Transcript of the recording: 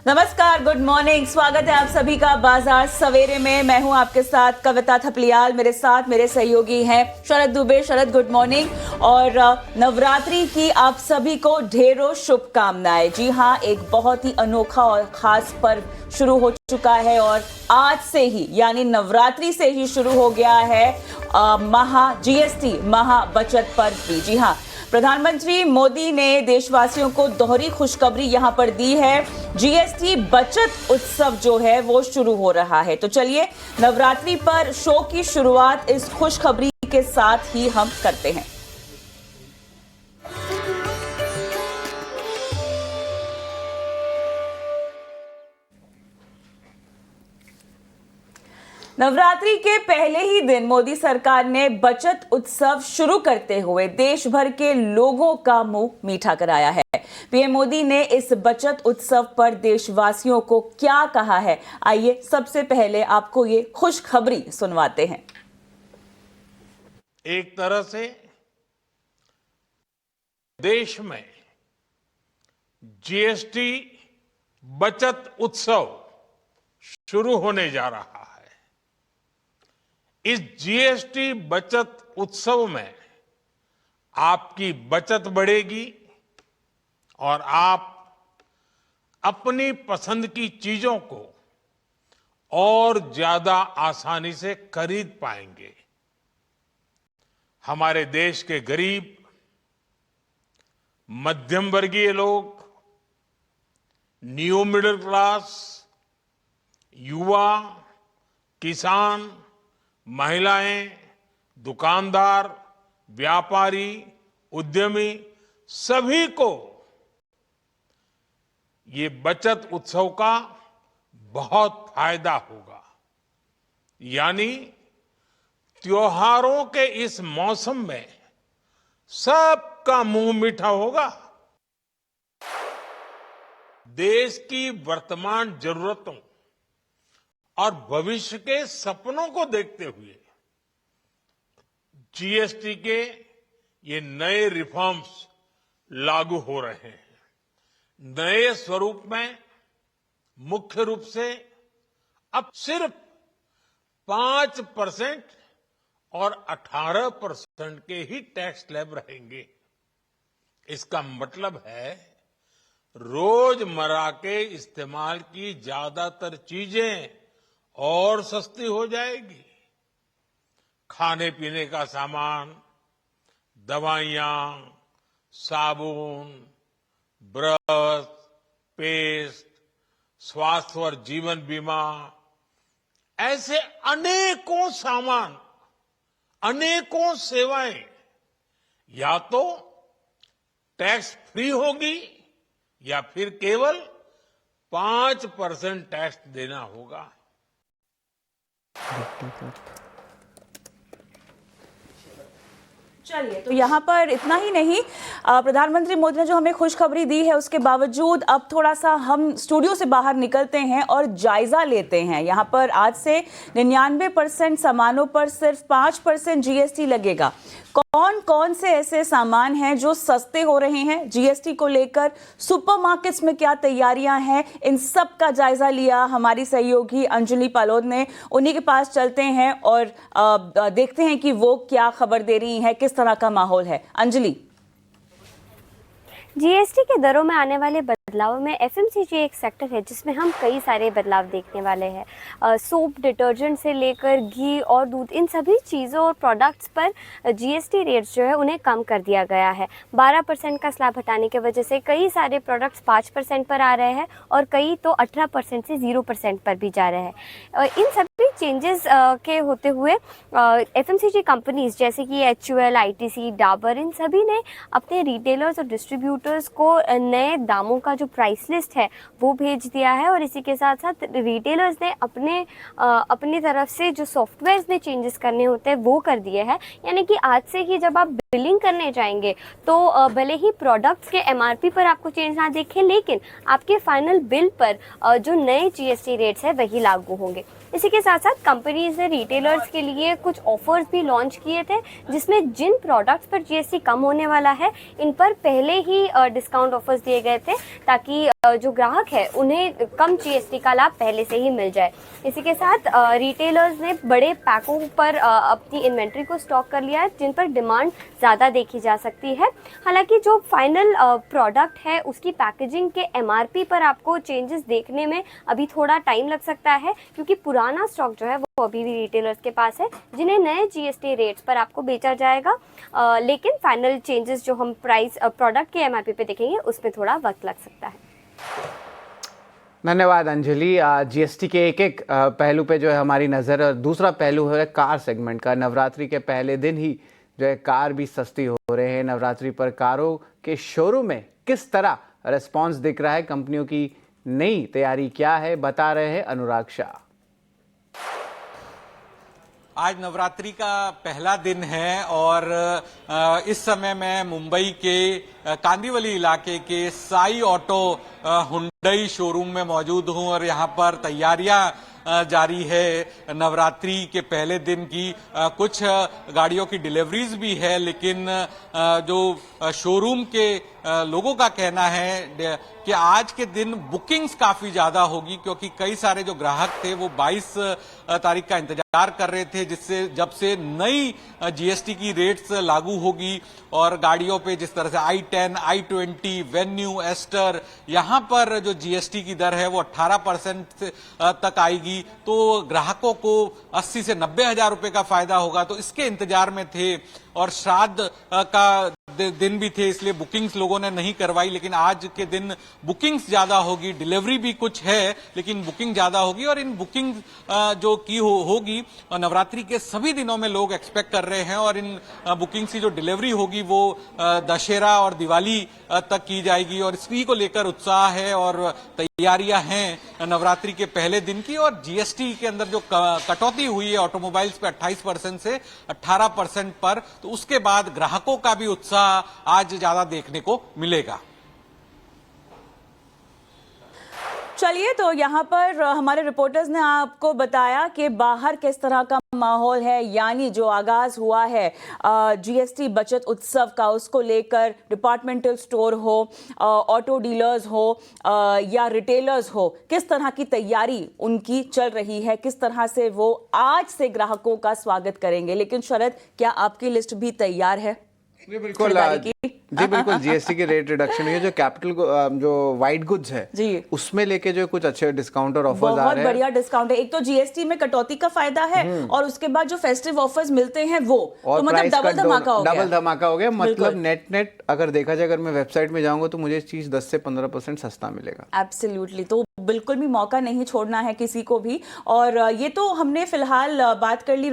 नमस्कार, good morning. स्वागत है आप सभी का बाजार सवेरे में। मैं हूं आपके साथ कविता थपलियाल, मेरे साथ मेरे सहयोगी हैं शरद दुबे। शरद, गुड मॉर्निंग। और नवरात्रि की आप सभी को ढेरों शुभकामनाएं। जी हां, एक बहुत ही अनोखा और खास पर्व शुरू हो चुका है और आज से ही यानी नवरात्रि से ही शुरू हो गया है जीएसटी महा बचत पर्व भी। जी हां, प्रधानमंत्री मोदी ने देशवासियों को दोहरी खुशखबरी यहां पर दी है। जीएसटी बचत उत्सव जो है वो शुरू हो रहा है। तो चलिए नवरात्रि पर शो की शुरुआत इस खुशखबरी के साथ ही हम करते हैं। नवरात्रि के पहले ही दिन मोदी सरकार ने बचत उत्सव शुरू करते हुए देश भर के लोगों का मुंह मीठा कराया है। पीएम मोदी ने इस बचत उत्सव पर देशवासियों को क्या कहा है, आइए सबसे पहले आपको ये खुशखबरी सुनवाते हैं। एक तरह से देश में जीएसटी बचत उत्सव शुरू होने जा रहा है। इस जीएसटी बचत उत्सव में आपकी बचत बढ़ेगी और आप अपनी पसंद की चीजों को और ज्यादा आसानी से खरीद पाएंगे। हमारे देश के गरीब, मध्यम वर्गीय लोग, न्यू मिडिल क्लास, युवा, किसान, महिलाएं, दुकानदार, व्यापारी, उद्यमी, सभी को ये बचत उत्सव का बहुत फायदा होगा। यानी त्योहारों के इस मौसम में सबका मुंह मीठा होगा। देश की वर्तमान जरूरतों और भविष्य के सपनों को देखते हुए जीएसटी के ये नए रिफॉर्म्स लागू हो रहे हैं। नए स्वरूप में मुख्य रूप से अब सिर्फ 5% और 18% के ही टैक्स स्लैब रहेंगे। इसका मतलब है रोजमर्रा के इस्तेमाल की ज्यादातर चीजें और सस्ती हो जाएगी। खाने पीने का सामान, दवाइयां, साबुन, ब्रश, पेस्ट, स्वास्थ्य और जीवन बीमा, ऐसे अनेकों सामान, अनेकों सेवाएं या तो टैक्स फ्री होगी या फिर केवल 5% टैक्स देना होगा। चलिए, तो यहाँ पर इतना ही नहीं, प्रधानमंत्री मोदी ने जो हमें खुशखबरी दी है उसके बावजूद अब थोड़ा सा हम स्टूडियो से बाहर निकलते हैं और जायजा लेते हैं। यहाँ पर आज से 99% सामानों पर सिर्फ 5% जीएसटी लगेगा। कौन कौन से ऐसे सामान हैं जो सस्ते हो रहे हैं जीएसटी को लेकर, सुपरमार्केट्स में क्या तैयारियां हैं, इन सब का जायजा लिया हमारी सहयोगी अंजलि पालोद ने। उन्हीं के पास चलते हैं और देखते हैं कि वो क्या खबर दे रही हैं, किस तरह का माहौल है। अंजलि। जीएसटी के दरों में आने वाले बदलाव में एफएमसीजी एक सेक्टर है जिसमें हम कई सारे बदलाव देखने वाले हैं। सोप, डिटर्जेंट से लेकर घी और दूध, इन सभी चीज़ों और प्रोडक्ट्स पर जीएसटी रेट्स जो है उन्हें कम कर दिया गया है। 12% का स्लैब हटाने की वजह से कई सारे प्रोडक्ट्स 5% पर आ रहे हैं और कई तो 18% से 0% पर भी जा रहे हैं। इन सभी चेंजेस के होते हुए एफएमसीजी कंपनीज जैसे कि HUL, ITC, डाबर, इन सभी ने अपने रिटेलर्स और डिस्ट्रीब्यूटर्स को नए दामों का जो प्राइस लिस्ट है वो भेज दिया है और इसी के साथ साथ रिटेलर्स ने अपनी तरफ से जो सॉफ्टवेयर्स में चेंजेस करने होते हैं वो कर दिए हैं। यानी कि आज से ही जब आप बिलिंग करने जाएंगे तो भले ही प्रोडक्ट्स के एमआरपी पर आपको चेंज ना देखें, लेकिन आपके फाइनल बिल पर जो नए जीएसटी रेट्स है वही लागू होंगे। इसी के साथ साथ कंपनीज ने रिटेलर्स के लिए कुछ ऑफर्स भी लॉन्च किए थे, जिसमें जिन प्रोडक्ट्स पर जीएसटी कम होने वाला है इन पर पहले ही डिस्काउंट ऑफर्स दिए गए थे, ताकि जो ग्राहक है उन्हें कम जीएसटी का लाभ पहले से ही मिल जाए। इसी के साथ रिटेलर्स ने बड़े पैकों पर अपनी इन्वेंट्री को स्टॉक कर लिया है, जिन पर डिमांड ज़्यादा देखी जा सकती है। हालांकि जो फाइनल प्रोडक्ट है उसकी पैकेजिंग के एमआरपी पर आपको चेंजेस देखने में अभी थोड़ा टाइम लग सकता है, क्योंकि पुराना स्टॉक जो है वो अभी भी रिटेलर्स के पास है, जिन्हें नए जीएसटी रेट्स पर आपको बेचा जाएगा। लेकिन फाइनल चेंजेस जो हम प्राइस प्रोडक्ट के एमआरपी पे देखेंगे उसमें थोड़ा वक्त लग सकता है। धन्यवाद अंजलि। जीएसटी के एक एक पहलू पे जो है हमारी नज़र, और दूसरा पहलू है कार सेगमेंट का। नवरात्रि के पहले दिन ही जो है कार भी सस्ती हो रहे हैं। नवरात्रि पर कारों के शोरूम में किस तरह रिस्पॉन्स दिख रहा है, कंपनियों की नई तैयारी क्या है, बता रहे हैं अनुराग शाह। आज नवरात्रि का पहला दिन है और इस समय मैं मुंबई के कांदिवली इलाके के साई ऑटो हुंडई शोरूम में मौजूद हूं और यहां पर तैयारियां जारी है नवरात्रि के पहले दिन की। कुछ गाड़ियों की डिलीवरीज भी है, लेकिन जो शोरूम के लोगों का कहना है कि आज के दिन बुकिंग्स काफी ज्यादा होगी, क्योंकि कई सारे जो ग्राहक थे वो 22 तारीख का इंतजार कर रहे थे, जिससे जब से नई जीएसटी की रेट्स लागू होगी और गाड़ियों पे जिस तरह से i10, i20, वेन्यू, एस्टर, यहां पर जो जीएसटी की दर है वो 18% तक आएगी, तो ग्राहकों को 80 से 90 हजार रुपए का फायदा होगा। तो इसके इंतजार में थे और श्राद्ध का दिन भी थे, इसलिए बुकिंग्स लोगों ने नहीं करवाई। लेकिन आज के दिन बुकिंग्स ज्यादा होगी, डिलीवरी भी कुछ है लेकिन बुकिंग ज्यादा होगी। और इन बुकिंग जो की होगी नवरात्रि के सभी दिनों में लोग एक्सपेक्ट कर रहे हैं, और इन बुकिंग्स की जो डिलीवरी होगी वो दशहरा और दिवाली तक की जाएगी। और इसी को लेकर उत्साह है और तैयारियां हैं नवरात्रि के पहले दिन की। और जीएसटी के अंदर जो कटौती हुई है ऑटोमोबाइल्स पे 28% से 18% पर, तो उसके बाद ग्राहकों का भी उत्साह आज ज्यादा देखने को मिलेगा। चलिए, तो यहाँ पर हमारे रिपोर्टर्स ने आपको बताया कि बाहर किस तरह का माहौल है, यानी जो आगाज हुआ है जीएसटी बचत उत्सव का, उसको लेकर डिपार्टमेंटल स्टोर हो, ऑटो डीलर्स हो या रिटेलर्स हो, किस तरह की तैयारी उनकी चल रही है, किस तरह से वो आज से ग्राहकों का स्वागत करेंगे। लेकिन शरद, क्या आपकी लिस्ट भी तैयार है? बिल्कुल जी, बिल्कुल। जीएसटी के रेट रिडक्शन हुई है, जो कैपिटल जो वाइट गुड्स है जी, उसमें लेके जो कुछ अच्छे डिस्काउंट और ऑफर्स आ रहे हैं। बहुत बढ़िया डिस्काउंट है। एक तो जीएसटी में कटौती का फायदा है और उसके बाद जो फेस्टिव ऑफर्स मिलते हैं वो, तो मतलब डबल धमाका हो गया। डबल धमाका हो गया, मतलब नेट अगर देखा जाए, अगर मैं वेबसाइट में जाऊंगा तो मुझे इस चीज 10 से 15% सस्ता मिलेगा। एब्सोल्युटली, तो बिल्कुल भी मौका नहीं छोड़ना है किसी को भी। और ये तो हमने फिलहाल बात कर ली